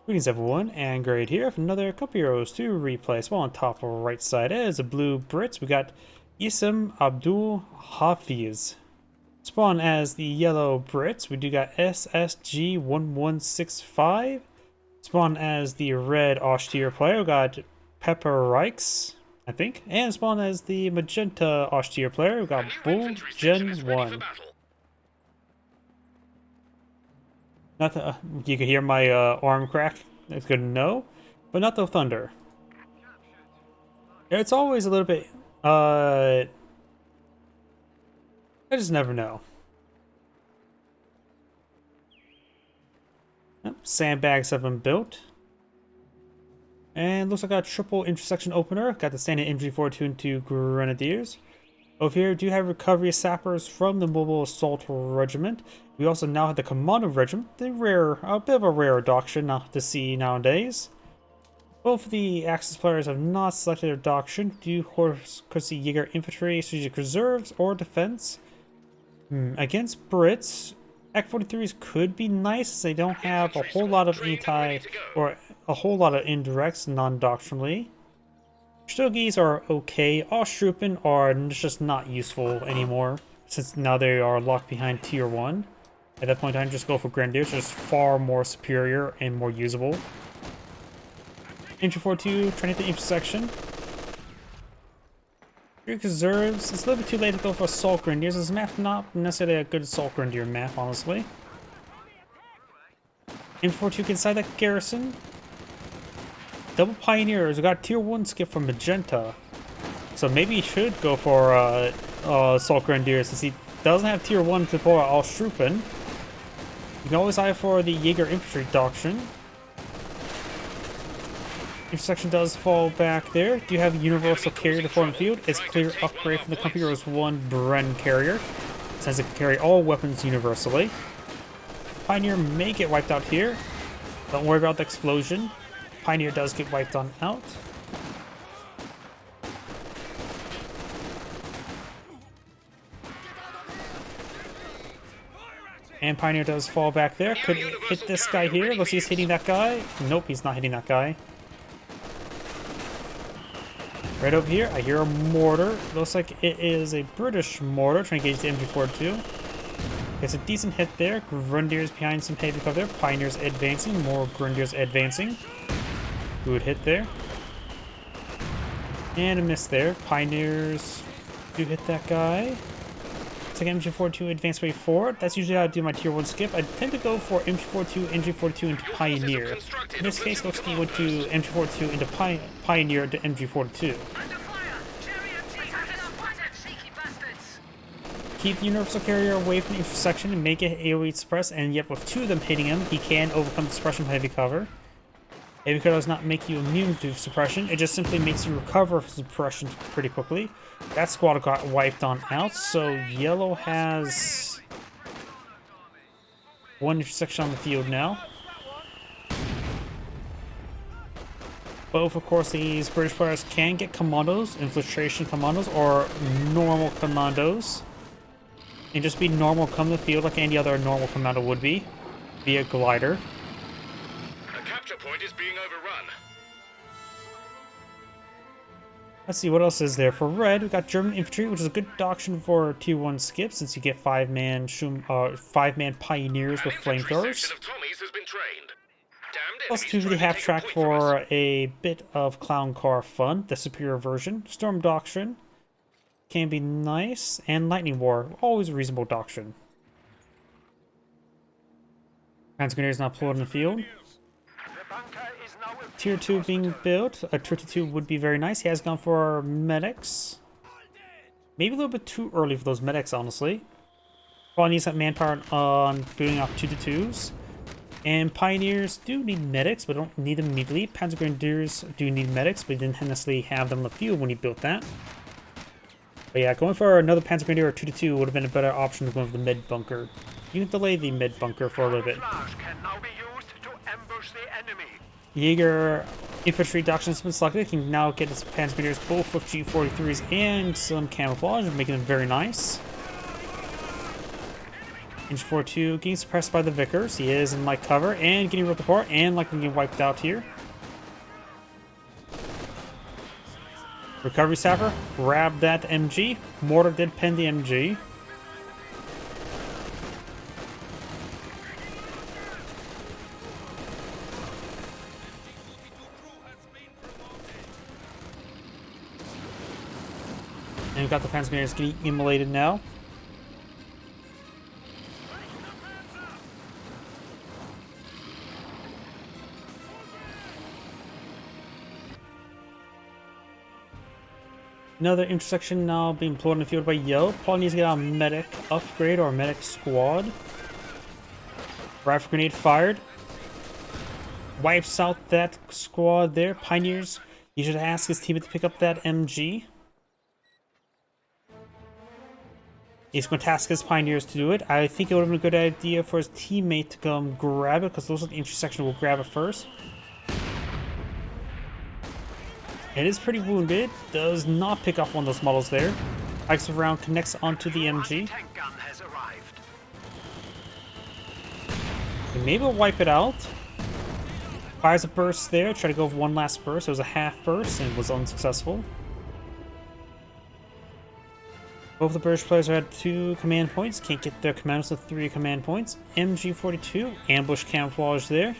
Greetings everyone, and Grade here with another couple heroes to replay. So on top right side is a blue Brits. We got Asim, Abdul, Hafeez. Spawn as the yellow Brits. We do got SSG 1165. Spawn as the red austere player. We got Peperichs, I think. And spawn as the magenta austere player. We got BludGen1. Nothing. You can hear my arm crack. That's good to know, but not the thunder. It's always a little bit. I just never know. Yep, sandbags have been built, and looks like a triple intersection opener. Got the standard MG42 into Grenadiers. Over here, do have recovery sappers from the Mobile Assault Regiment. We also now have the Commando Regiment, a bit of a rare doctrine not to see nowadays. Both of the Axis players have not selected their doctrine. Do Horse Courtesy Jaeger Infantry, Strategic Reserves, or Defense. Against Brits, Ek-43s could be nice as they don't have a whole lot of or a whole lot of indirects non-doctrinally. Stogis are okay. Ostruppen are just not useful anymore, since now they are locked behind tier 1. At that point in time, just go for Grenadiers, just far more superior and more usable. Infantry 42, trying to hit the intersection. Reserves, it's a little bit too late to go for Assault Grenadiers. This map not necessarily a good Assault Grenadier map, honestly. Infantry 42 can inside that garrison. Double Pioneers, we got tier 1 skip from Magenta. So maybe he should go for Assault Grenadiers since he doesn't have tier 1 to pull out Ostruppen. You can always eye for the Jaeger Infantry Doctrine. Intersection does fall back there. Do you have Universal Carrier to form the field? It's a clear upgrade from the Company Heroes 1 Bren Carrier, since it can carry all weapons universally. Pioneer may get wiped out here. Don't worry about the explosion. Pioneer does get wiped on out. And Pioneer does fall back there. Could hit this guy here. Let's see, he's hitting that guy. Nope, he's not hitting that guy. Right over here, I hear a mortar. Looks like it is a British mortar trying to engage the MG42. It's a decent hit there. Grenadiers behind some heavy cover there. Pioneers advancing. More Grenadiers advancing. Good hit there. And a miss there. Pioneers do hit that guy. It's like MG42 advance way forward. That's usually how I do my tier 1 skip. I tend to go for MG42, MG42 into Pioneer. In this case, looks like he went to MG42 into Pioneer to MG42. Keep the Universal Carrier away from the intersection and make it AoE suppress, and yet with 2 of them hitting him, he can overcome the suppression from heavy cover. Heavy cover does not make you immune to suppression, it just simply makes you recover from suppression pretty quickly. That squad got wiped on out, so yellow has 1 intersection on the field now. Both, of course, these British players can get commandos, infiltration commandos, or normal commandos. And just be normal, come to the field like any other normal commando would be, via glider. The capture point is being overrun. Let's see, what else is there? For red, we've got German infantry, which is a good doctrine for tier 1 skip, since you get 5-man pioneers with flamethrowers. Plus 2 for the half track for a bit of clown car fun, the superior version. Storm doctrine can be nice, and lightning war, always a reasonable doctrine. Grenadiers now pulled in the field. Tier 2 being built. A tier 2 would be very nice. He has gone for medics. Maybe a little bit too early for those medics, honestly. Probably needs that manpower on building up 2-2s. And Pioneers do need medics, but don't need them immediately. Panzer Grenadiers do need medics, but he didn't necessarily have them in the field when he built that. But yeah, going for another Panzer Grenadier or 2-2 would have been a better option than going for the mid bunker. You can delay the mid bunker for a little bit. Jaeger Infantry Doctrine has been selected. He can now get his Panzer Grenadiers both with G43s and some camouflage, making them very nice. Inch 4-2 getting suppressed by the Vickers. He is in light cover and getting ripped apart and likely getting wiped out here. Recovery Sapper, grab that MG. Mortar did pin the MG. And we've got the Panzer Grenadiers getting immolated now. Another intersection now being pulled in the field by Yo. Probably needs to get a medic upgrade or a medic squad. Rifle grenade fired. Wipes out that squad there. Pioneers, he should ask his teammate to pick up that MG. He's going to task his Pioneers to do it. I think it would have been a good idea for his teammate to come grab it, because those at the intersection will grab it first. It is pretty wounded. Does not pick off one of those models there. Hikes around, connects onto the MG. Maybe we'll wipe it out. Fires a burst there. Try to go for one last burst. It was a half burst and was unsuccessful. Both the British players are at 2 command points. Can't get their commandos to 3 command points. MG42, ambush camouflage there.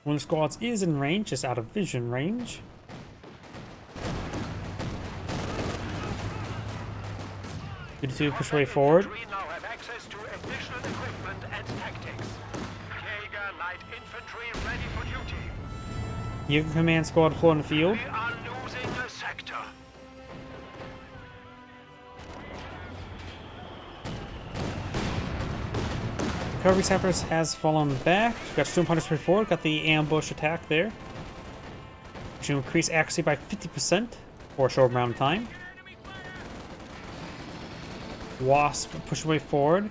One of the squads is in range, just out of vision range. Good to push way forward. You can command squad deploy in the field. Recovery Sappers has fallen back. Got Storm Hunters pretty forward. Got the ambush attack there. Should increase accuracy by 50% for a short amount of time. Wasp push way forward.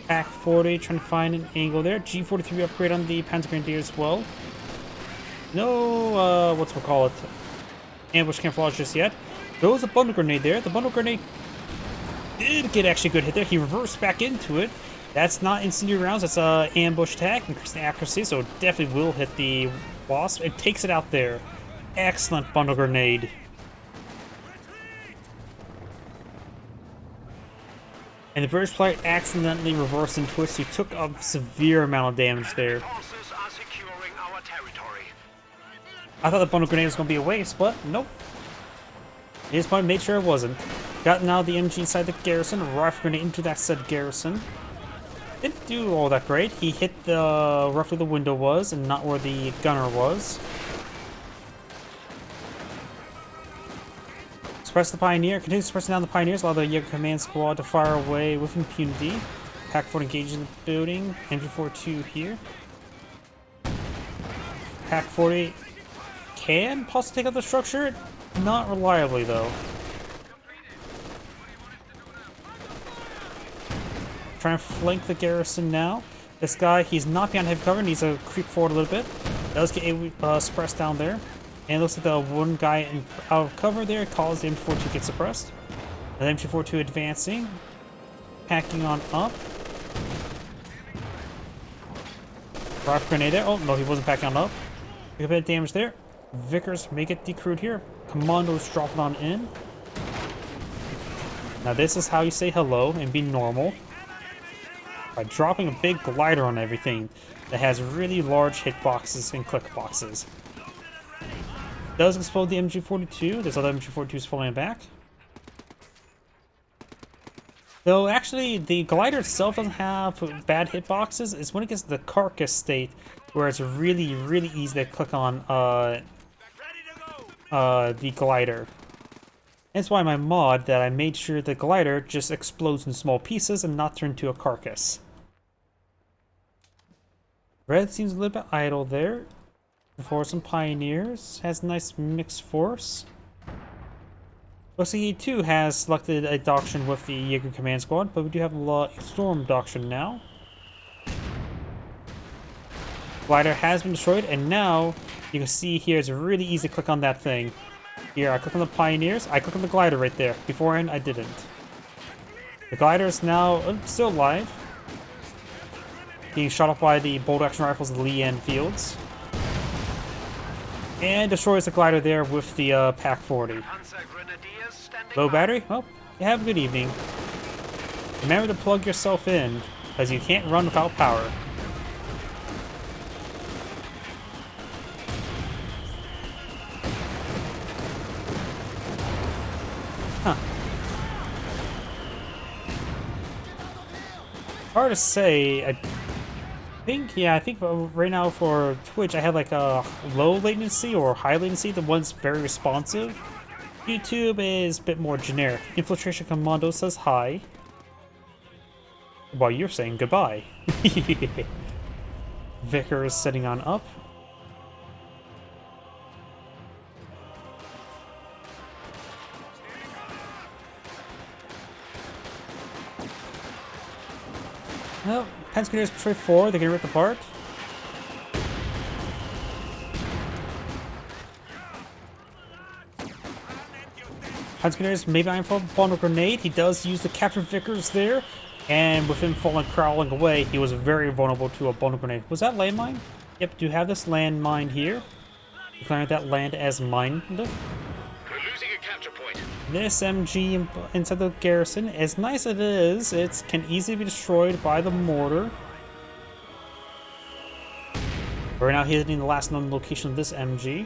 Pack 40 trying to find an angle there. G43 upgrade on the Panzer Grenadier as well. No, what's we call it? Ambush camouflage just yet. There was a bundle grenade there. The bundle grenade did get actually a good hit there. He reversed back into it. That's not incendiary rounds. That's a ambush attack, increasing accuracy, so it definitely will hit the Wasp. It takes it out there. Excellent bundle grenade. And the British player accidentally reversed into it, so he took a severe amount of damage there. I thought the bundle grenade was going to be a waste, but nope. He just made sure it wasn't. Got now the MG inside the garrison, rifle grenade into that said garrison. Didn't do all that great. He hit the roughly the window was, and not where the gunner was. Suppress the Pioneer. Continue suppressing down the Pioneers. Allow the Jaeger Command Squad to fire away with impunity. Pack 4 engaged in the building. MG42 here. Pack 40 can possibly take out the structure. Not reliably, though. Trying to flank the garrison now. This guy, he's not behind heavy cover. Needs to creep forward a little bit. Does get suppressed down there. And it looks like the one guy out of cover there caused the MG42 to get suppressed. The MG42 advancing. Packing on up. Rifle grenade there. Oh, no, he wasn't packing on up. Pick a bit of damage there. Vickers may get decrewed here. Commandos dropping on in. Now this is how you say hello and be normal. By dropping a big glider on everything that has really large hitboxes and click boxes. Does explode the MG42. There's other MG42s falling back. Though actually the glider itself doesn't have bad hitboxes. It's when it gets to the carcass state where it's really, really easy to click on the glider. That's why my mod that I made sure the glider just explodes in small pieces and not turn into a carcass. Red seems a little bit idle there. For some Pioneers. Has a nice mixed force. Looks like he too has selected a doctrine with the Jaeger Command Squad, but we do have a Storm doctrine now. Glider has been destroyed, and now you can see here it's really easy to click on that thing. Here, I click on the Pioneers. I click on the glider right there. Beforehand, I didn't. The glider is now still alive. Being shot up by the bolt-action rifles of the Lee Enfields. And destroys the glider there with the Pack 40. Low battery? Well, you have a good evening. Remember to plug yourself in, because you can't run without power. Huh. Hard to say. I think right now for Twitch I have like a low latency or high latency. The one's very responsive. YouTube is a bit more generic. Infiltration Commando says hi, while you're saying goodbye. Vicar is setting on up. Well, Pensketeers Patrol 4, they're gonna rip apart. Pensketeers, maybe I'm for bundle grenade. He does use the captured Vickers there, and with him falling crawling away, he was very vulnerable to a bundle grenade. Was that landmine? Yep, do have this landmine here. Declaring that land as mined. We're losing a capture point. This MG inside the garrison, as nice as it is, it can easily be destroyed by the mortar. We're now hitting the last known location of this MG.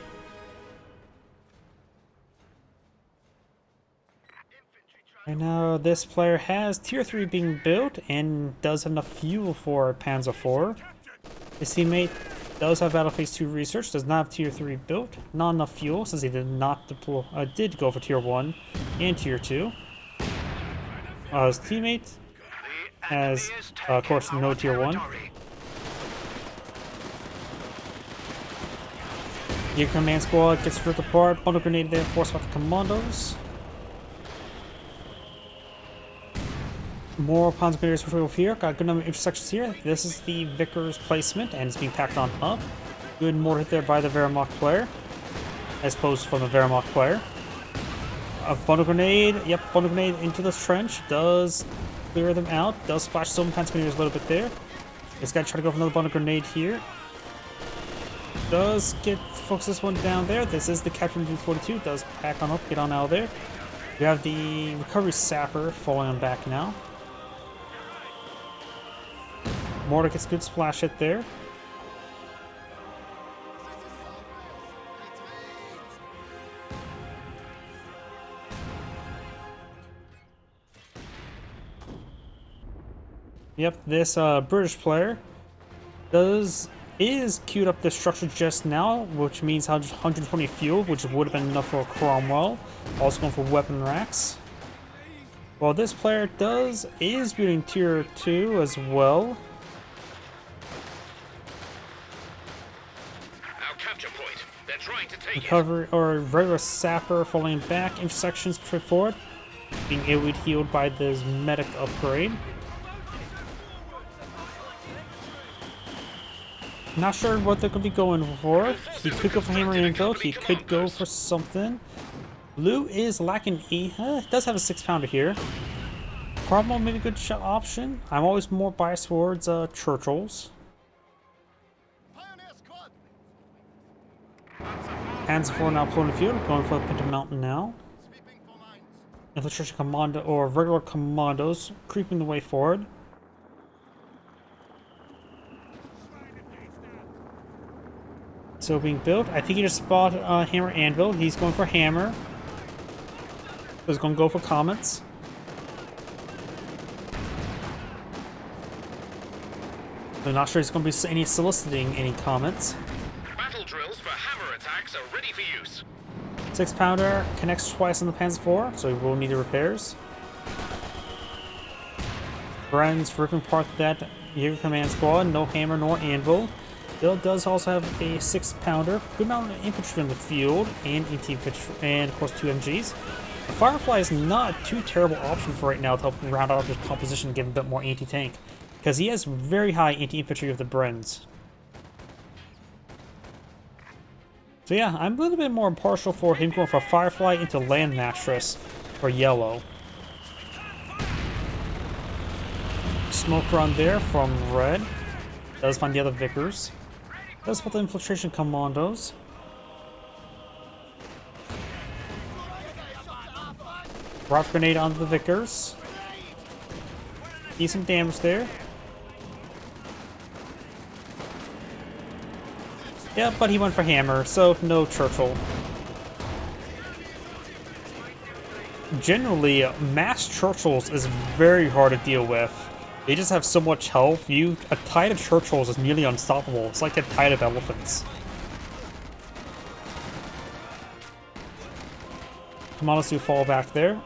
Right now, this player has Tier 3 being built and does have enough fuel for Panzer IV. His teammate does have Battle Phase 2 research, does not have Tier 3 built. Not enough fuel since he did not deploy, did go for Tier 1 and Tier 2. His teammate has, of course, no Tier 1. Your command squad gets ripped apart, bundle grenade there, forced by the commandos. More Panzer Grenadiers patrol here. Got a good number of intersections here. This is the Vickers placement, and it's being packed on up. Good mortar hit there by the Wehrmacht player, as opposed from the Wehrmacht player. A bundle grenade. Yep, bundle grenade into this trench. Does clear them out. Does splash some Panzer Grenadiers a little bit there. This guy try to go for another bundle grenade here. Does get focus this one down there. This is the Captain 242. Does pack on up, get on out of there. We have the recovery sapper falling on back now. Mortar gets good splash hit there. Yep, this British player is queued up this structure just now, which means 120 fuel, which would have been enough for Cromwell. Also going for weapon racks. Well, this player is building Tier 2 as well. Our capture point. They're trying to take Recovery or regular sapper falling back, intersections straight forward, being AoE healed by this medic upgrade. Not sure what they're going to be going for. He could go for hammer and anvil. He could go for something. Blue is lacking does have a 6-pounder here. Cromwell maybe a good option. I'm always more biased towards Churchills. Hands 4 now pulling the field, going for the Pinto Mountain now. Infiltration commando or regular commandos creeping the way forward. So being built, I think he just spotted hammer anvil. He's going for hammer. He's going to go for comets. I'm not sure he's going to be any soliciting any comments. Battle drills for hammer attacks are ready for use. 6-pounder connects twice on the Panzer IV, so he will need the repairs. Brenn's ripping apart that Jaeger command squad. No hammer nor anvil. Bill does also have a 6-pounder. Good amount of infantry on the field and anti-infantry, and of course 2 MGs. The Firefly is not a too terrible option for right now to help round out his composition and give him a bit more anti-tank, because he has very high anti-infantry of the Brens. So yeah, I'm a little bit more impartial for him going for Firefly into Land Mattress for yellow. Smoke run there from red. Does find the other Vickers. Does put the infiltration commandos. Rock grenade onto the Vickers. Decent damage there. Yeah, but he went for hammer, so no Churchill. Generally, mass Churchills is very hard to deal with. They just have so much health. A tide of Churchills is nearly unstoppable. It's like a tide of elephants. Commandos do fall back there.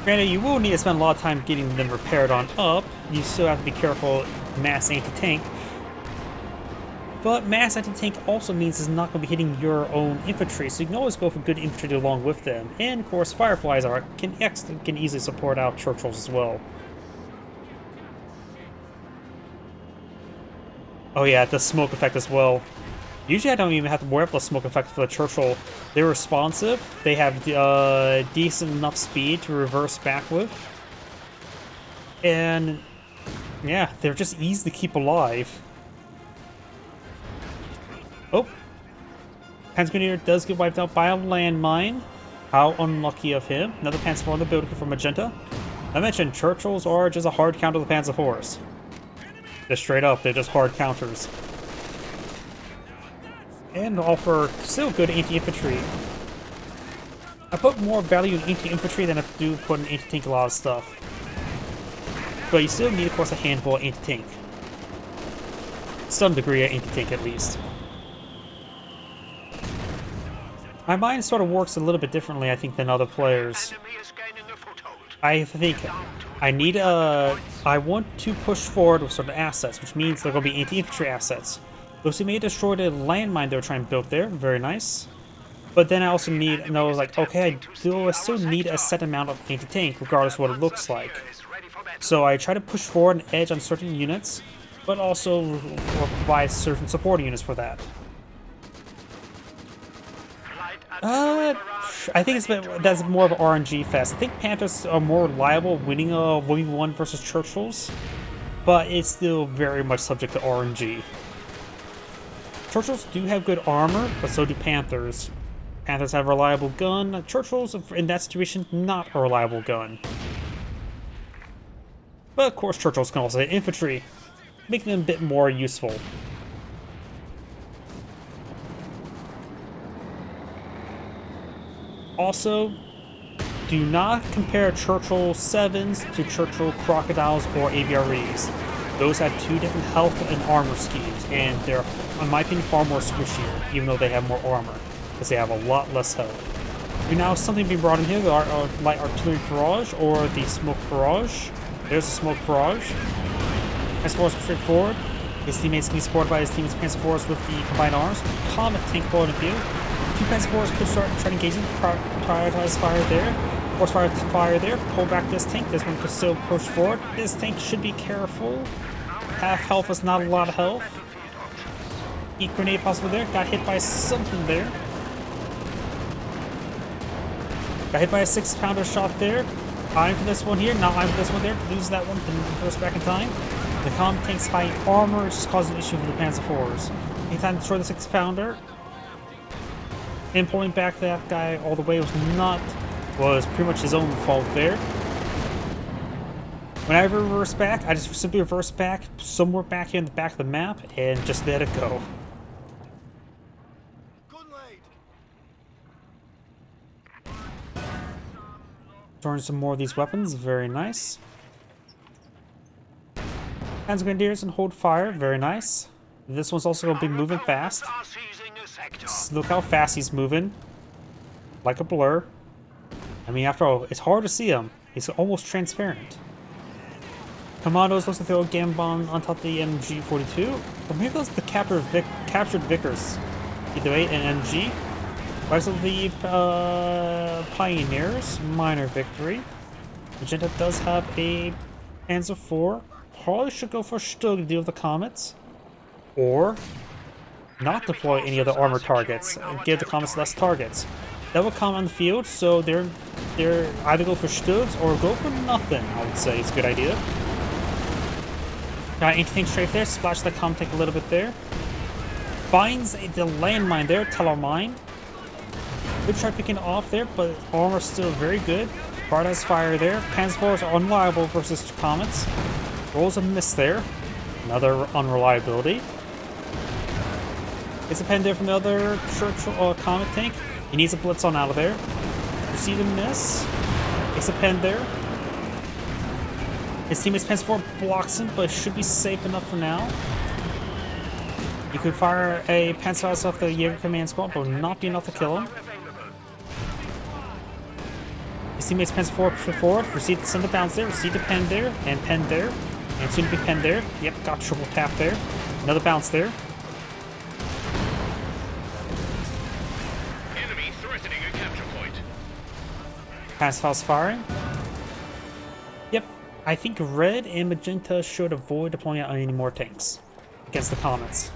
Granted, you will need to spend a lot of time getting them repaired on up. You still have to be careful mass anti-tank. But mass anti-tank also means it's not going to be hitting your own infantry, so you can always go for good infantry along with them. And of course, Fireflies can easily support out Churchills as well. Oh yeah, the smoke effect as well. Usually I don't even have to worry about the smoke effect for the Churchill. They're responsive, they have decent enough speed to reverse back with. And yeah, they're just easy to keep alive. Oh, Panzergrenadier does get wiped out by a landmine. How unlucky of him. Another Panzer on the building from Magenta. I mentioned Churchills are just a hard counter to the Panzer Force. Just straight up, they're just hard counters. And offer still good anti-infantry. I put more value in anti-infantry than I do put in anti-tank a lot of stuff. But you still need, of course, a handful of anti-tank. Some degree of anti-tank, at least. My mind sort of works a little bit differently, I think, than other players. I think I want to push forward with certain assets, which means they're going to be anti-infantry assets. Those who may destroy the landmine they were trying to build there, very nice. But then I also okay, I still need a set amount of anti-tank, regardless of what it looks like. So I try to push forward an edge on certain units, but also provide certain supporting units for that. I think that's more of an RNG fest. I think Panthers are more reliable winning a 1v1 versus Churchills, but it's still very much subject to RNG. Churchills do have good armor, but so do Panthers. Panthers have a reliable gun. Churchills, in that situation, not a reliable gun. But of course, Churchills can also hit infantry, making them a bit more useful. Also, do not compare Churchill 7s to Churchill Crocodiles or AVREs. Those have two different health and armor schemes, and they're, in my opinion, far more squishier, even though they have more armor, because they have a lot less health. And now something being brought in here, the light artillery barrage, or the smoke barrage. There's the smoke barrage. Panzer Force straightforward. His teammates can be supported by his team's Panzer Force with the combined arms. Comet tank point of view. Two Panzer Force could start trying engaging, prioritize fire there. Force fire there, pull back this tank. This one could still push forward. This tank should be careful. Half health is not a lot of health. Heat grenade possible there. Got hit by something there. Got hit by a 6-pounder shot there. Eyeing for this one here, not eyeing for this one there. Lose that one, then reverse back in time. The comm tank's high armor, which just causing an issue for the Panzer IVs. Anytime to destroy the 6-pounder. And pulling back that guy all the way was pretty much his own fault there. When I reverse back, I just simply reverse back somewhere back here in the back of the map and just let it go. Throwing some more of these weapons, very nice. Panzergrenadiers and hold fire, very nice. This one's also going to be moving fast. Look how fast he's moving. Like a blur. I mean, after all, it's hard to see him. He's almost transparent. Commandos looks like they'll Gambon on top of the MG42. Or maybe those the captured Vickers. Either way, an MG. Rise of the Pioneers. Minor victory. Magenta does have a Panzer 4 probably should go for Stug to deal with the comets, or not deploy any other armor targets, give the comets less targets. That will come on the field, so they're either go for Stugs or go for nothing. I would say it's a good idea. Got anti-tank strafe there, splash the comet tank a little bit there. Finds the landmine there, Teller mine. Good try picking it off there, but armor still very good. Bard has fire there. Panzer 4s are unreliable versus comets. Rolls a miss there. Another unreliability. Gets a pen there from the other comet tank. He needs a blitz on out of there. Receive a miss. Gets a pen there. His teammate's Panzer 4 blocks him, but should be safe enough for now. You could fire a Panzer off the Jaeger command squad, but will not be enough to kill him. His teammates Panzer 4 push forward, receive the center bounce there, receive the pen there, and soon to be pen there. Yep, got triple tap there. Another bounce there. Enemy threatening a capture point. Panzer firing. Yep, I think red and magenta should avoid deploying any more tanks against the comets.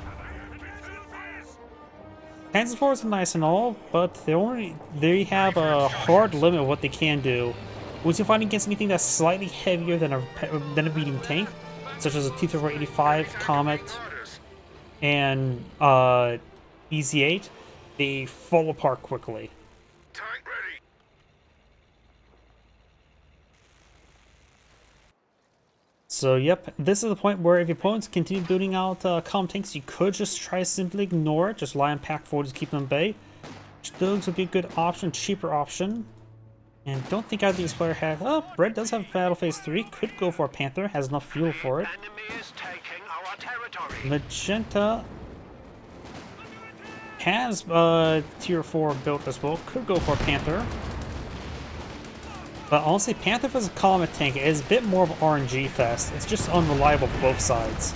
Panzer 4s are nice and all, but they have a hard limit of what they can do. Once you're fighting against anything that's slightly heavier than a medium tank, such as a T-485 Comet and EZ-8, they fall apart quickly. Tank ready. So yep, this is the point where if your opponents continue building out comet tanks, you could just try to simply ignore it, just rely on Pack 4 to keep them at bay. Stugs would be a good option, cheaper option. And don't think either of these players have... Oh, red does have Battle Phase 3, could go for a Panther, has enough fuel for it. Enemy is taking our territory. Magenta has Tier 4 built as well, could go for a Panther. But honestly, Panther versus Comet Tank is a bit more of an RNG fest. It's just unreliable for both sides.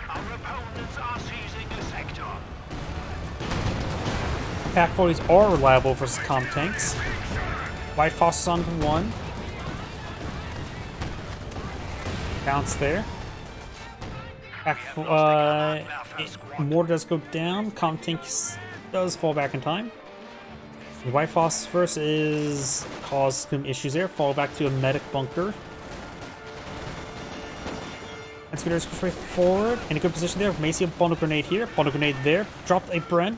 Our opponents are seizing a sector. Pack 40s are reliable versus Comet Tanks. White Foss on 1. Bounce there. Mortar does go down. Comet Tank does fall back in time. The White Phosphorus is cause some issues there. Fall back to a medic bunker. Let's get straight forward. In a good position there. May see a bundle grenade here. Bundle grenade there. Dropped a Bren.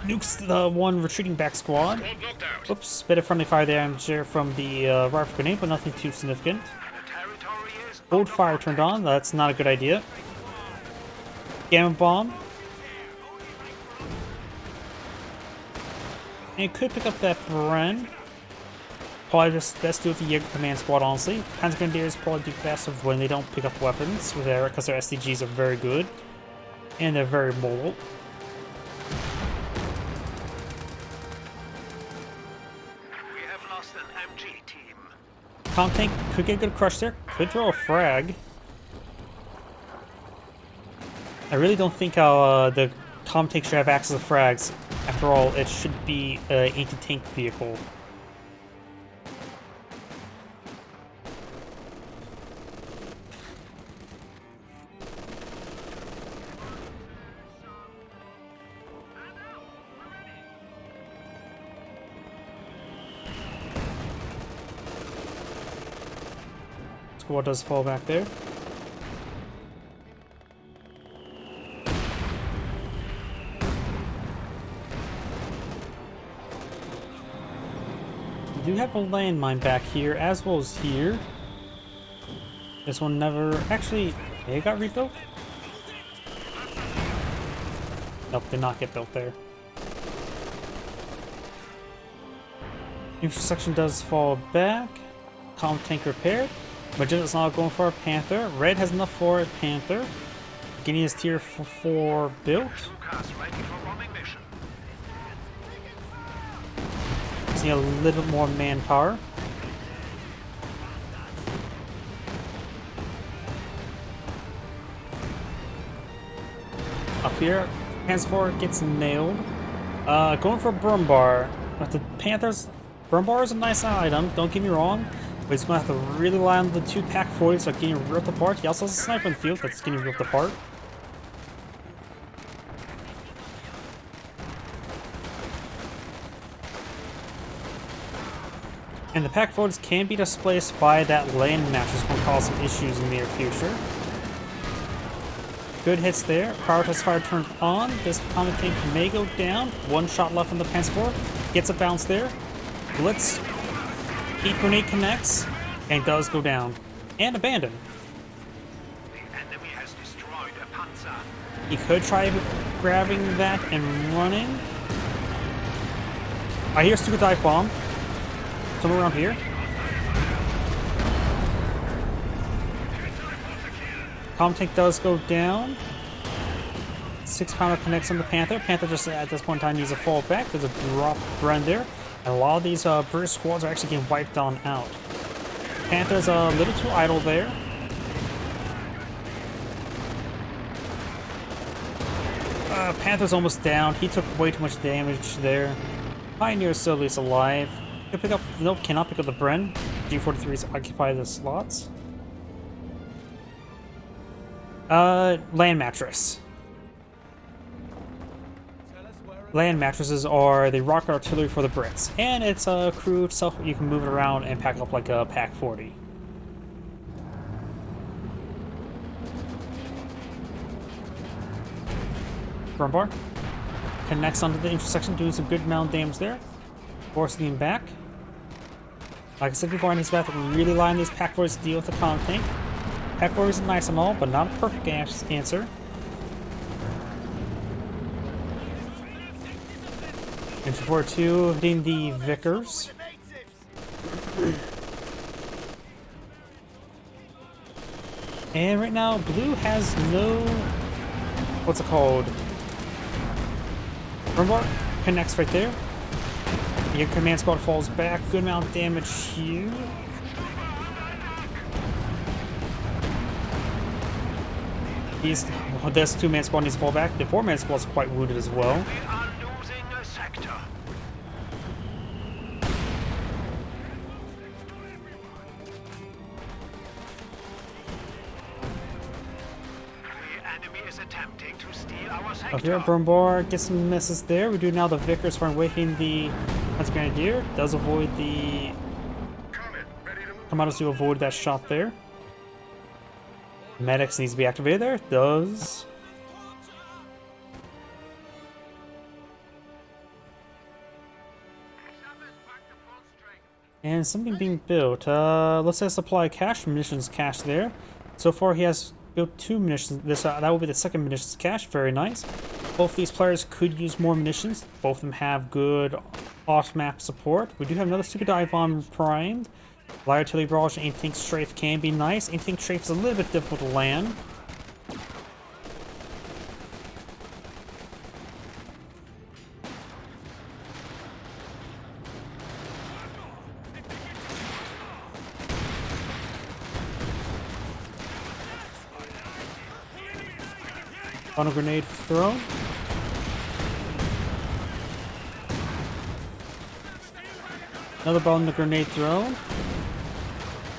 Nukes the one retreating back squad. Oops, bit of friendly fire there from the rifle grenade, but nothing too significant. Old fire turned on. That's not a good idea. Gamma bomb. And it could pick up that Bren. Probably just best do it with the Jaeger command squad, honestly. Panzer Grenadiers probably do best when they don't pick up weapons with their, because their SDGs are very good. And they're very mobile. We have lost an MG team. Comet Tank could get a good crush there. Could throw a frag. I really don't think the Comet Tank should have access to frags. After all, it should be an anti-tank vehicle. Squad does fall back there. We do have a landmine back here, as well as here. This one never... Actually, it got rebuilt? Nope, did not get built there. Infrastructure does fall back. Comet tank repaired. Magenta's not going for a Panther. Red has enough for a Panther. Getting his tier 4 built. Need a little bit more manpower. Up here, Panzer 4 gets nailed. Going for a Brumbar, but the Panthers Burn bar is a nice item, don't get me wrong, but he's going to have to really rely on the 2 pack 40s that are getting ripped apart. He also has a sniper in the field that's getting ripped apart. And the pack 40s can be displaced by that land match, which is going to cause some issues in the near future. Good hits there. Prioritized fire turned on. This comet tank may go down. 1 shot left on the Panzer IV. Gets a bounce there. Blitz. Heat grenade connects and does go down. And abandoned. The enemy has destroyed a Panzer. He could try grabbing that and running. I hear a stupid dive bomb. Somewhere around here. Comm tank does go down. 6-pounder connects on the Panther. Panther just at this point in time needs a fall back. There's a drop Bren there. And a lot of these British squads are actually getting wiped on out. Panther's a little too idle there. Panther's almost down. He took way too much damage there. Pioneer's still at least alive. Can pick up, nope, cannot pick up the Bren. G43s occupy the slots. Land mattress. Land mattresses are the rocket artillery for the Brits, and it's a crew itself. You can move it around and pack up like a pack 40. Burn bar connects onto the intersection, doing some good amount of damage there. Forcing him back. Like I said before, he's got to really line these pack 40s to deal with the comm tank. Pack 40s are nice and all, but not a perfect answer. Infantry 42 hitting the Vickers. And right now, blue has no... what's it called? Burn connects right there. Your command squad falls back. Good amount of damage here. This 2-man squad needs to fall back. The 4-man squad is quite wounded as well. We are losing a sector. The enemy is attempting to steal our sector. Up here, Burn bar gets some misses there. We do now the Vickers for waiting the Grenadier. Does avoid the Commandos to avoid that shot there. Medics needs to be activated there. Does. And something being built. Let's say supply cache, munitions cache there. So far he has built 2 munitions. That will be the 2nd munitions cache. Very nice. Both these players could use more munitions. Both of them have good off-map support. We do have another super dive bomb primed. Light artillery barrage and anti-tank strafe can be nice. Anti-tank strafe is a little bit difficult to land. Funnel grenade thrown. Another bone grenade thrown.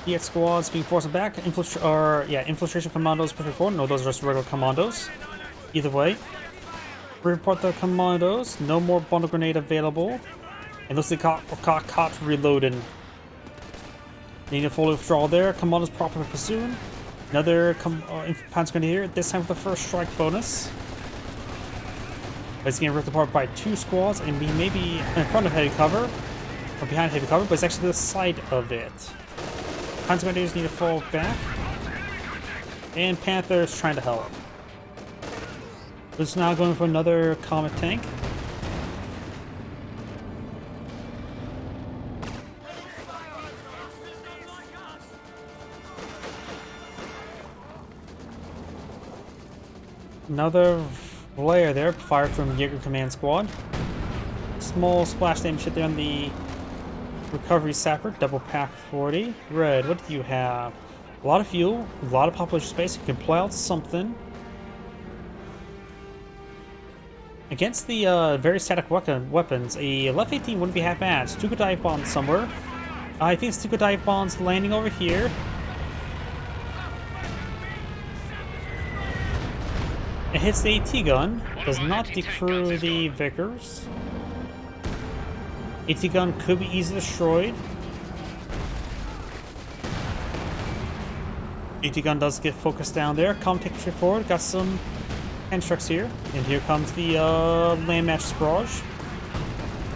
EX squads being forced back. Infiltration commandos pushing forward. No, those are just regular commandos. Either way. Report the commandos. No more bundle grenade available. And looks like caught reloaded. Need a full withdrawal there. Commandos properly pursuing. Another Panzer Grenadier, this time with the first strike bonus. But it's getting ripped apart by 2 squads, and we may be in front of heavy cover, or behind heavy cover, but it's actually to the side of it. Panzer Grenadiers need to fall back, and Panther's trying to help. It's now going for another Comet tank. Another flare there, fired from Jaeger Command Squad. Small splash damage hit there on the recovery sapper, double pack 40. Red, what do you have? A lot of fuel, a lot of population space. You can play out something. Against the very static weapons, a left 18 wouldn't be half bad. Stuka dive bomb somewhere. I think Stuka dive bomb's landing over here. It hits the AT gun, does not decrew the Vickers. AT gun could be easily destroyed. AT gun does get focused down there. Take straight forward, got some constructs here. And here comes the land match barrage.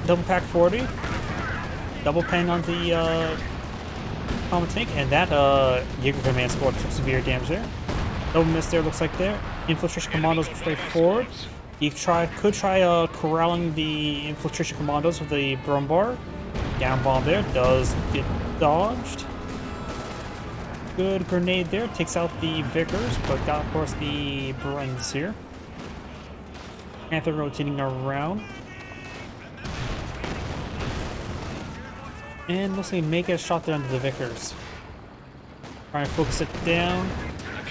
Double pack 40. Double pen on the common tank, and that Jaeger command squad took severe damage there. Double miss there, looks like there. Infiltration commandos straight forward. You could try corralling the infiltration commandos with the Brumbar. Down bomb there, does get dodged. Good grenade there, takes out the Vickers, but got of course the Brens here. Panther rotating around. And looks like make a shot there under the Vickers. Trying to focus it down.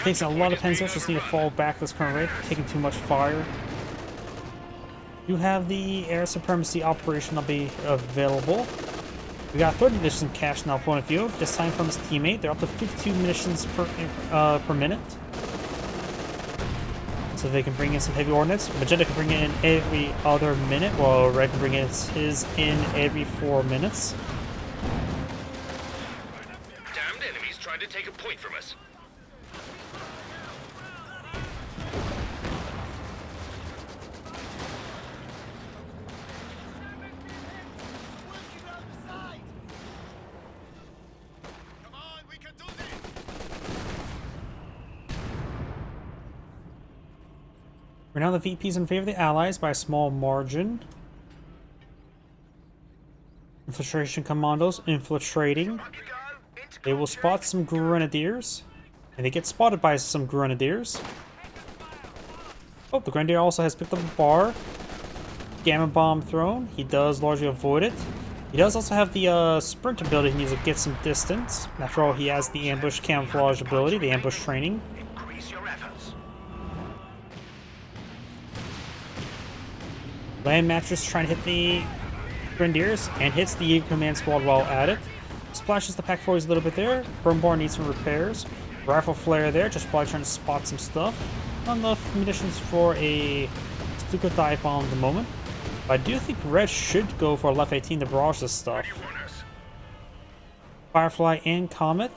Takes a lot of pens there, just need to fall back this current rate, taking too much fire. You have the air supremacy operation will be available. We got 30 munitions cash now point of view, this time from his teammate. They're up to 52 munitions per minute. So they can bring in some heavy ordnance. Magenta can bring it in every other minute, while Red can bring in his in every 4 minutes. Damned enemies trying to take a point from us. Right now the VP's in favor of the Allies by a small margin. Infiltration commandos infiltrating. They will spot some grenadiers. And they get spotted by some grenadiers. Oh, the grenadier also has picked up a bar. Gamma bomb thrown. He does largely avoid it. He does also have the sprint ability. He needs to get some distance. After all, he has the ambush camouflage ability, the ambush training. Increase your efforts. Land Mattress trying to hit the Grenadiers and hits the Jaeger Command Squad while at it. Splashes the Pack 40s a little bit there. Burnbar needs some repairs. Rifle Flare there, just probably trying to spot some stuff. Not enough munitions for a Stuka dive bomb at the moment. But I do think Red should go for left 18 to barrage this stuff. Firefly and Comet.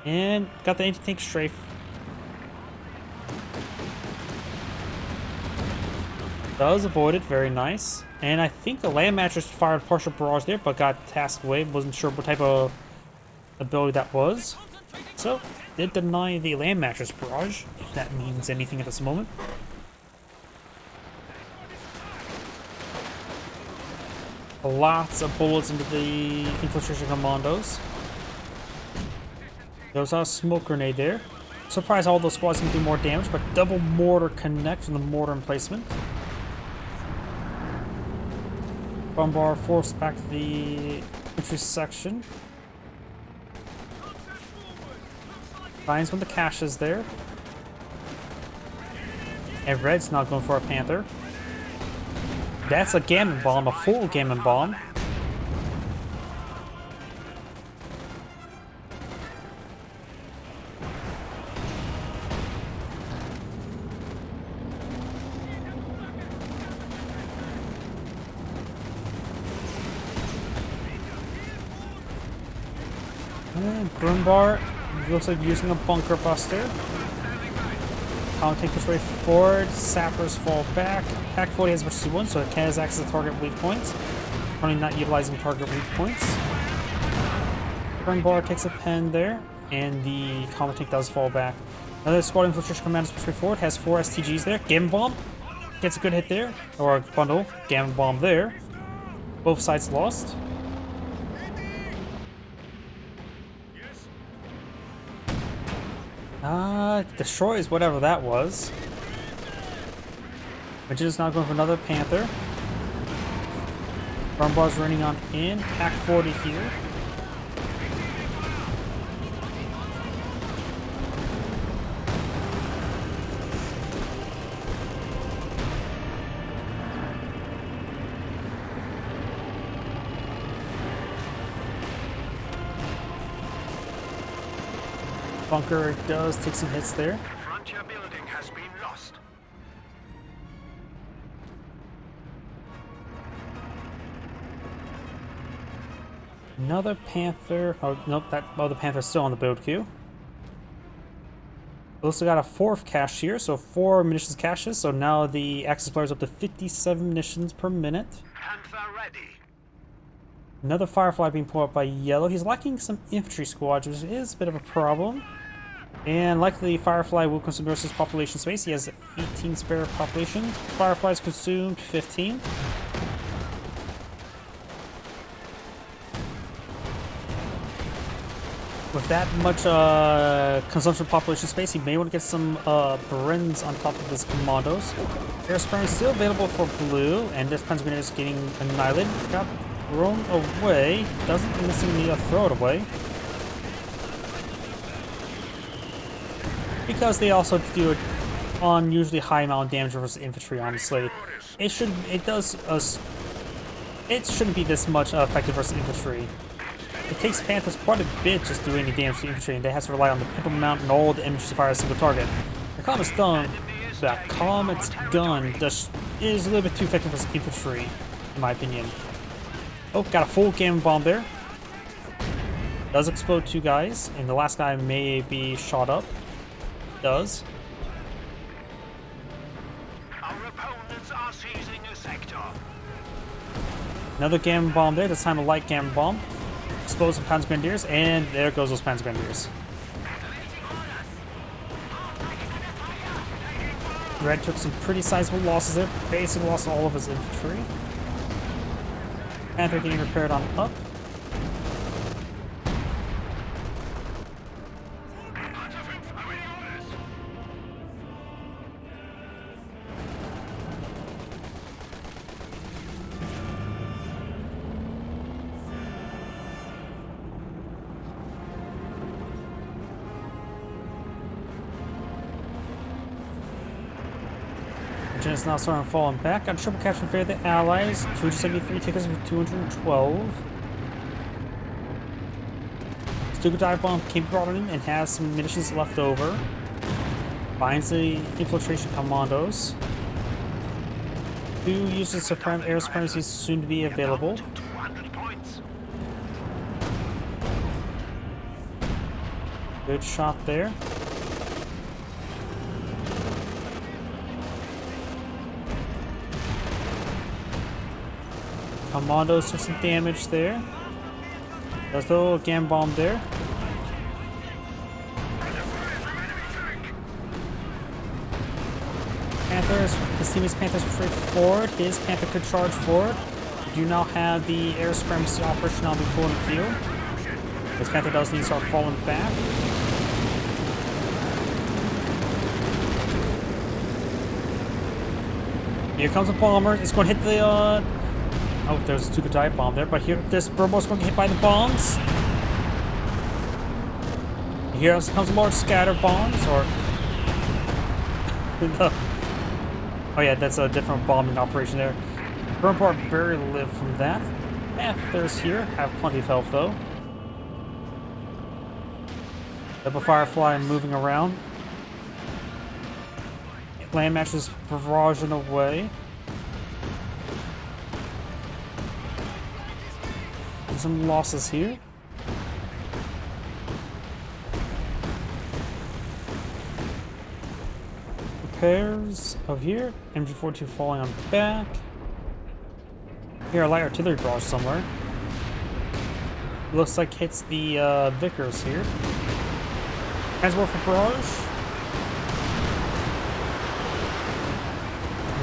And got the anti-tank strafe. Does avoid it, very nice. And I think the land mattress fired partial barrage there, but got tasked away. Wasn't sure what type of ability that was. So, did deny the land mattress barrage, if that means anything at this moment. Lots of bullets into the infiltration commandos. There was a smoke grenade there. Surprised all those squads can do more damage, but double mortar connect from the mortar emplacement. Bombar forced back to the entry section. Finds when the cache is there. And Red's not going for a Panther. That's a Gammon Bomb, a full Gammon Bomb. And Brumbar looks like using a bunker buster. I'll take this way forward. Sappers fall back. Pack 40 has versus 1, so it can has access to target weak points. Currently not utilizing target weak points. Brumbar takes a pen there, and the Comet Tank does fall back. Another squad infiltration command is pushed forward. Has 4 STGs there. Gammon Bomb gets a good hit there, or a bundle. Gammon Bomb there. Both sides lost. Destroys whatever that was. Magenta's not going for another Panther. Brumbar's running on in. Pack 40 here. bunker does take some hits there. Frontier building has been lost. Another Panther. Oh, nope, the Panther's still on the build queue. We also got a 4th cache here, so 4 munitions caches. So now the Axis player is up to 57 munitions per minute. Panther ready. Another Firefly being pulled up by Yellow. He's lacking some infantry squads, which is a bit of a problem. And likely Firefly will consume most of his population space. He has 18 spare population. Firefly's consumed 15. With that much consumption of population space, he may want to get some Brins on top of his commandos. Air Spring is still available for blue, and this Panzer Grenadier is getting annihilated. Got thrown away. Doesn't necessarily need to throw it away. Because they also do unusually high amount of damage versus infantry, honestly. It shouldn't be this much effective versus infantry. It takes Panthers quite a bit just doing any damage to infantry, and they have to rely on the pimple mount and all the MG to fire a single target. The Comet's gun just is a little bit too effective versus infantry, in my opinion. Oh, got a full gamma bomb there. Does explode 2 guys, and the last guy may be shot up. Does. Our opponents are seizing a sector. Another gamma bomb there, this time a light gamma bomb. Explodes some Panzer Grenadiers, and there goes those Panzer Grenadiers. Red took some pretty sizable losses there, basically lost all of his infantry. Panther getting repaired on up. Is now starting falling back. Got a triple capture for the Allies. 273 tickets with 212. Stuka dive bomb came brought in and has some munitions left over. Finds the infiltration commandos. 2 uses of air supremacy soon to be available. 200 points. Good shot there. Commandos took some damage there. There's the little gamma bomb there. His team is Panthers straight forward. His Panther could charge forward. We do now have the air supremacy operation on the full in the field. This Panther does need to start falling back. Here comes a bomber. It's going to hit the oh, there's a Stuka dive bomb there, but here this Burbo's going to get hit by the bombs. Here comes a large scatter bombs, or oh yeah, that's a different bombing operation there. Burbo barely lived from that. Panthers here have plenty of health though. Double Firefly moving around. Land matches barraging away. Some losses here. Repairs of here. MG42 falling on the back. Here, a light artillery barrage somewhere. Looks like hits the Vickers here. Transport for barrage.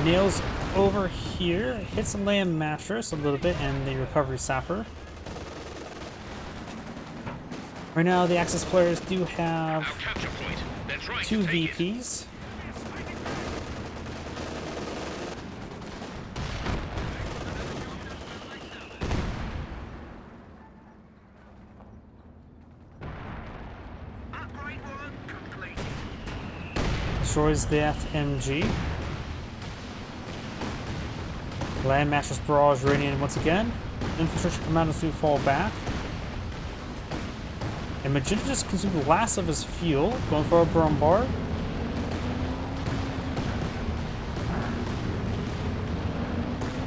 Nails over here. Hits the land mattress a little bit and the recovery sapper. Right now, the Axis players do have 2 VPs. Destroys that MG. Land mattress barrage radiating once again. Infrastructure commandos do fall back. And Magenta just consumed the last of his fuel, going for a bombard.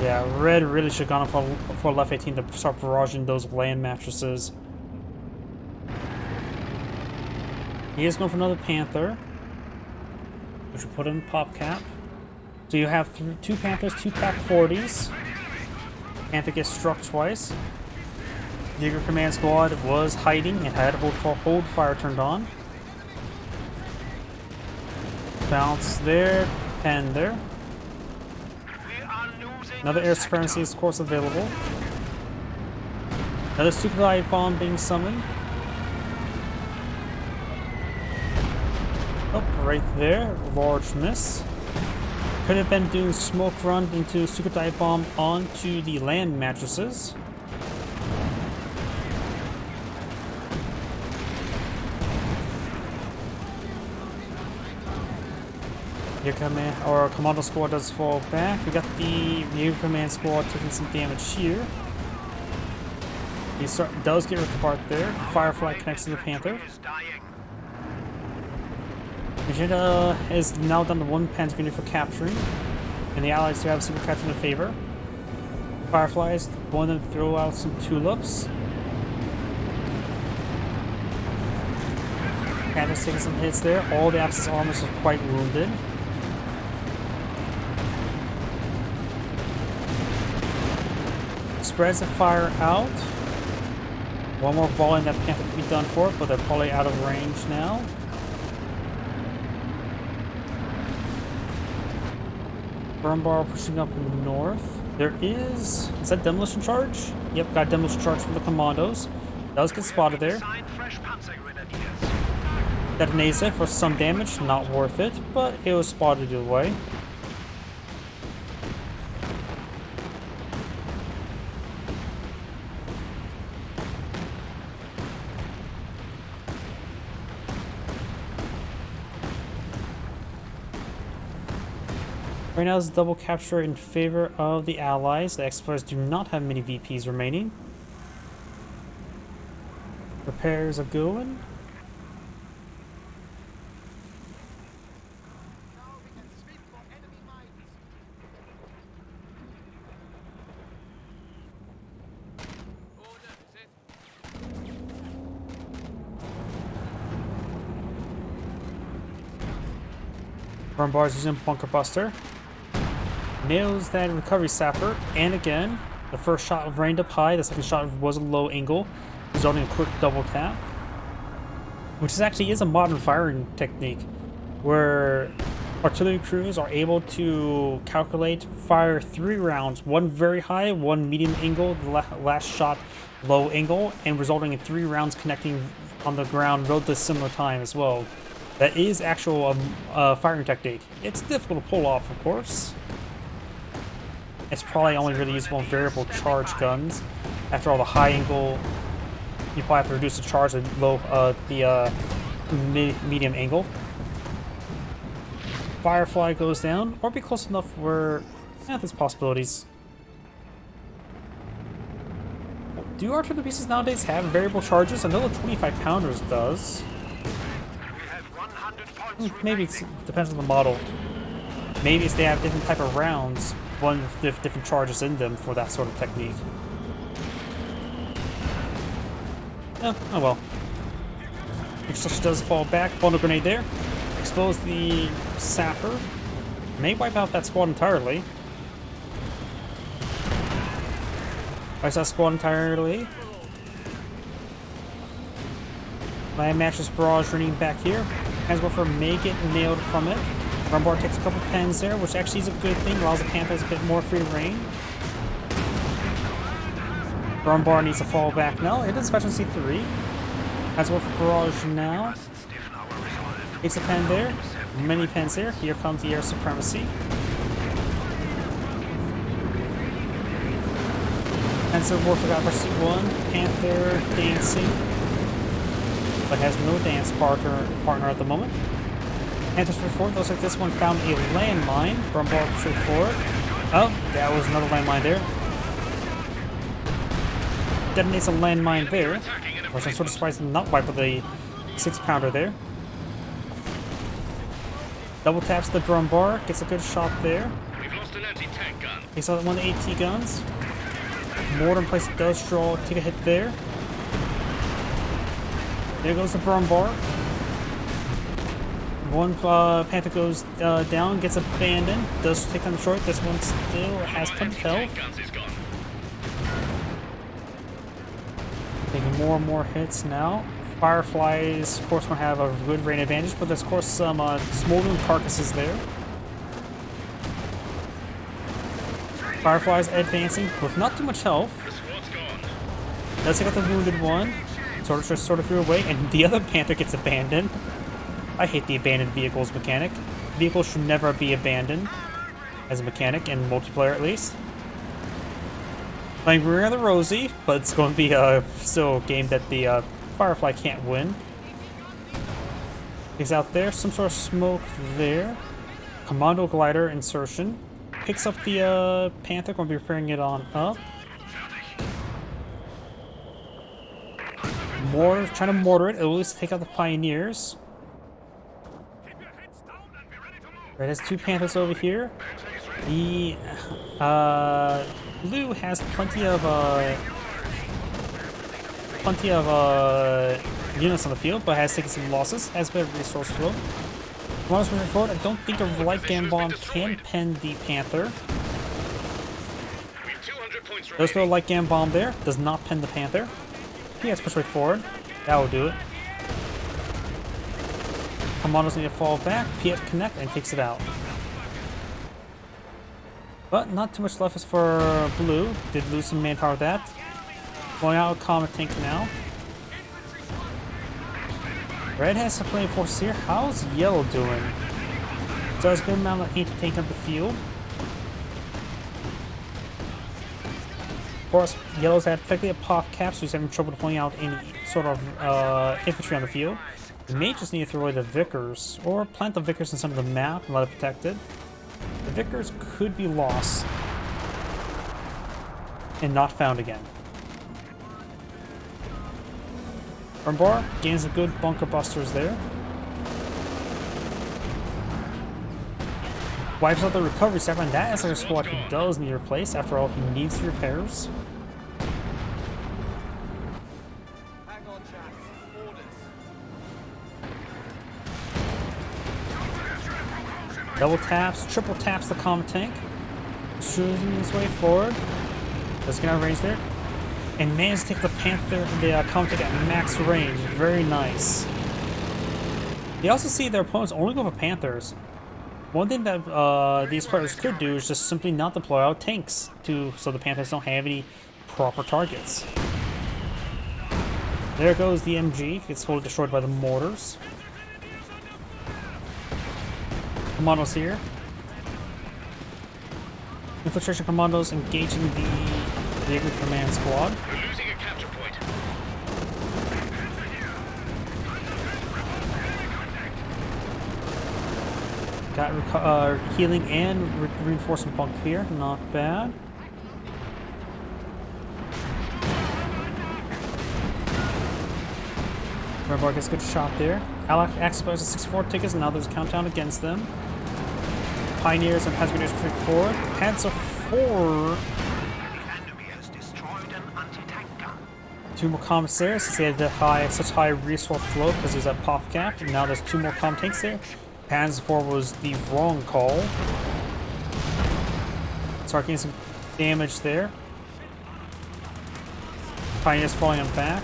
Yeah, Red really should have gone for left 18 to start barraging those land mattresses. He is going for another Panther, which will put in pop cap. So you have 2 Panthers, 2 Pack 40s. Panther gets struck twice. Digger Command Squad was hiding and had hold fire turned on. Bounce there, pen there. Another air supremacy is of course available. Another super dive bomb being summoned. Oh, right there, large miss. Could have been doing smoke run into super dive bomb onto the land mattresses. Your command or commando squad does fall back. We got the Naval command squad taking some damage here. He does get ripped apart there. Firefly connects to the Panther. Magenta is now down to 1 Pentagon for capturing, and the allies do have super capture in favor. Fireflies, one of them throw out some tulips. Panther's taking some hits there. All the Axis armors are quite wounded. Spreads the fire out. One more volley and that Panther could be done for it, but they're probably out of range now. Burn bar pushing up north. There is that demolition charge? Yep, got demolition charge from the commandos. Does get spotted there. Detonates it for some damage, not worth it, but it was spotted either way. Right now is a double capture in favor of the Allies. The Explorers do not have many VPs remaining. Repairs are going. Burn bars using Bunker Buster. Nails that recovery sapper, and again, the first shot rained up high, the second shot was a low angle, resulting in a quick double tap. Which actually is a modern firing technique, where artillery crews are able to calculate, fire 3 rounds, one very high, one medium angle, the last shot low angle, and resulting in 3 rounds connecting on the ground relatively similar time as well. That is actual firing technique. It's difficult to pull off, of course. It's probably only really usable in variable charge guns. After all, the high angle, you probably have to reduce the charge and low medium angle. Firefly goes down, or be close enough where there's possibilities. Do artillery pieces nowadays have variable charges? I know the 25 pounders does. Maybe it depends on the model. Maybe if they have different type of rounds, one with different charges in them for that sort of technique. Oh well. Construction does fall back. Bundle grenade there. Expose the sapper. May wipe out that squad entirely. Wipes that squad entirely. Land matches barrage running back here. Transwoofer may get nailed from it. Rumbar takes a couple pens there, which actually is a good thing. Allows the Panthers a bit more free reign. Rumbar needs to fall back now. It is Specialty 3. Transwoofer barrage now. Takes a pen there. Many pens there. Here comes the air supremacy. Panzer Warfare got Pursuit 1. Panther dancing, but has no dance partner at the moment. Panthers for 4, looks like this one found a landmine. Rumbar pursuit forward. Oh, that was another landmine there. Detonates a landmine there. Which I'm sort of surprised not wipe with the 6-pounder there. Double taps the drum bar, gets a good shot there. We've lost an anti-tank gun. Takes out one of the AT guns. Mortar in place does draw, take a hit there. There goes the drum bar. One Panther goes down, gets abandoned, does take them short. This one still has plenty of health. Guns is gone. Taking more and more hits now. Fireflies, of course, going to have a good range advantage, but there's, of course, some smoldering carcasses there. Fireflies advancing with not too much health. The squad's gone. Does take out the wounded one. Sort of threw away, and the other Panther gets abandoned. I hate the abandoned vehicles mechanic. Vehicles should never be abandoned as a mechanic, in multiplayer at least. Playing Rear of the Rosie, but it's going to be still a game that the Firefly can't win. He's out there, some sort of smoke there. Commando glider insertion. Picks up the Panther, going to be repairing it on up. Mortar, trying to mortar it, at least take out the Pioneers. Red has 2 Panthers over here. The blue has plenty of units on the field, but has taken some losses. Has a bit of resource flow. Once moving forward, I don't think a light gun bomb can pen the Panther. Does throw a light gun bomb there. Does not pen the Panther. He has to push right forward. That will do it. Commandos need to fall back. Piet connect and takes it out. But not too much left is for blue. Did lose some manpower with that. Going out with Comet Tank now. Red has some playing forces here. How's yellow doing? Does a good amount of anti-tank on the field. Of course, yellow's had effectively a pop cap, so he's having trouble deploying out any sort of infantry on the field. We may just need to throw away the Vickers, or plant the Vickers in some of the map and let it protect it. The Vickers could be lost and not found again. Bar gains a good bunker busters there. Wipes out the recovery sapper, and that is like a squad he does need to replace. After all, he needs the repairs. Double taps, triple taps the comm tank. Shooting his way forward. Does get out of range there. And manages to take the Panther, the comm tank at max range. Very nice. You also see their opponents only go for Panthers. One thing that these players could do is just simply not deploy out tanks so the Panthers don't have any proper targets. There goes the MG. Gets fully destroyed by the mortars. Commandos here. Infiltration commandos engaging the Jaeger command squad. We're losing a capture point. Got healing and reinforcement bunk here. Not bad. Red gets a good shot there. Alec exposes 64 tickets, and now there's a countdown against them. Pioneers and Panzer Grenadiers push forward. Panzer 4. The enemy has destroyed an anti-tank gun. 2 more commissaries since he had such high resource flow because there's a pop cap. And now there's 2 more comm tanks there. Panzer 4 was the wrong call. Start getting some damage there. Pioneers falling on back.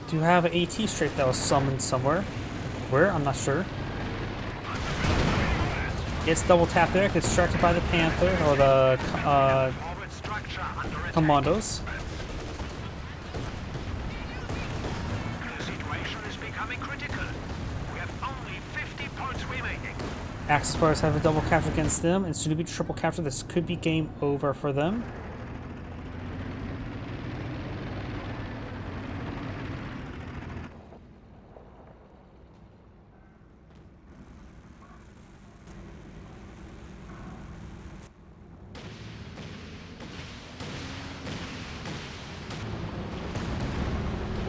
Do have an AT strafe that was summoned somewhere. Where? I'm not sure. Gets double tapped there, gets distracted by the Panther or the commandos. The situation is becoming critical. We have only 50 points remaining. Axis players have a double capture against them, and soon to be triple capture. This could be game over for them.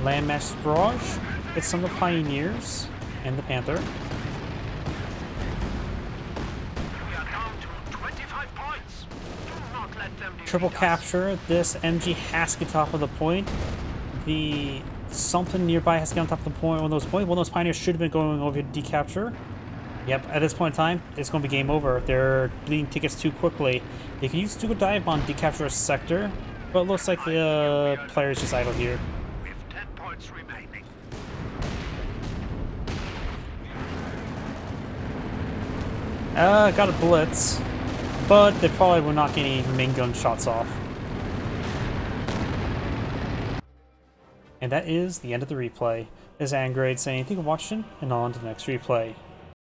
Landmass Barrage. It's some of the Pioneers and the Panther. We are down to 25 points. Do not let them defeat Triple us. capture. This MG has to get top of the point. The something nearby has to get on top of the point. One of those Pioneers should have been going over to decapture. Yep, at this point in time, it's going to be game over. They're bleeding tickets too quickly. They can use Dual Dive Bomb to decapture a sector, but it looks like the player's just idle here. With 10 points remaining. Got a blitz, but they probably will not get any main gun shots off. And that is the end of the replay. This is Angrade saying thank you for watching, and on to the next replay.